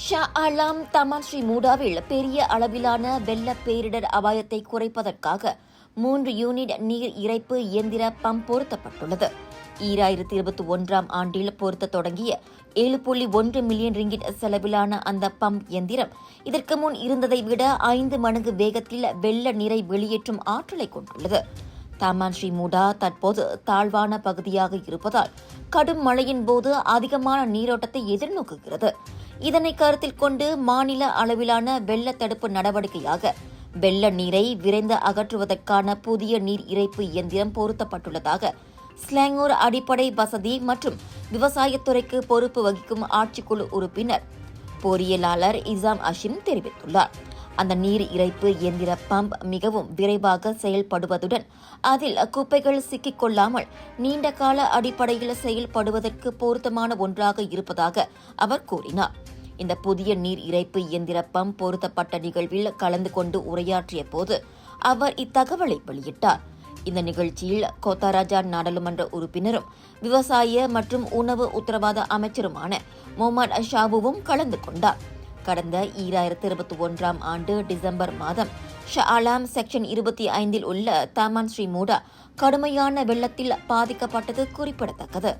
ஷா ஆலம் Taman Sri மூடாவில் பெரிய அளவிலான வெள்ள பேரிடர் அபாயத்தை குறைப்பதற்காக 3 யூனிட் நீர் இறைப்பு இயந்திர பம்ப் பொருத்தப்பட்டுள்ளது. 2021 ஆண்டில் பொருத்த தொடங்கிய 7.1 மில்லியன் ரிங்கிட் செலவிலான அந்த பம்ப் இயந்திரம் இதற்கு முன் இருந்ததை விட 5 மடங்கு வேகத்தில் வெள்ள நீரை வெளியேற்றும் ஆற்றலை கொண்டுள்ளது. தமான் ஸ்ரீ மூடா தற்போது தாழ்வான பகுதியாக இருப்பதால் கடும் மழையின் போது அதிகமான நீரோட்டத்தை எதிர்நோக்குகிறது. இதனை கருத்தில் கொண்டு மாநில அளவிலான வெள்ள தடுப்பு நடவடிக்கையாக வெள்ள நீரை விரைந்து அகற்றுவதற்கான புதிய நீர் இறைப்பு இயந்திரம் பொருத்தப்பட்டுள்ளதாக ஸ்லாங்கூர் அடிப்படை வசதி மற்றும் விவசாயத்துறைக்கு பொறுப்பு வகிக்கும் ஆட்சிக்குழு உறுப்பினர் பொறியியலாளர் இசாம் அஷிம் தெரிவித்துள்ளார். அந்த நீர் இறைப்பு இயந்திர பம்ப் மிகவும் விரைவாக செயல்படுவதுடன் அதில் குப்பைகள் சிக்கிக் கொள்ளாமல் நீண்ட கால அடிப்படையில் செயல்படுவதற்கு பொருத்தமான ஒன்றாக இருப்பதாக அவர் கூறினார். இந்த புதிய நீர் இறைப்பு இயந்திர பம்ப் பொருத்தப்பட்ட நிகழ்வில் கலந்து கொண்டு உரையாற்றிய போது அவர் இத்தகவலை வெளியிட்டார். இந்த நிகழ்ச்சியில் கோத்தாராஜா நாடாளுமன்ற உறுப்பினரும் விவசாய மற்றும் உணவு உத்தரவாத அமைச்சருமான முகமது ஷாபுவும் கலந்து கொண்டார். கடந்த 2021 ஆண்டு டிசம்பர் மாதம் ஷா ஆலம் செக்ஷன் 25 உள்ள தமான் ஸ்ரீ மூடா கடுமையான வெள்ளத்தில் பாதிக்கப்பட்டது குறிப்பிடத்தக்கது.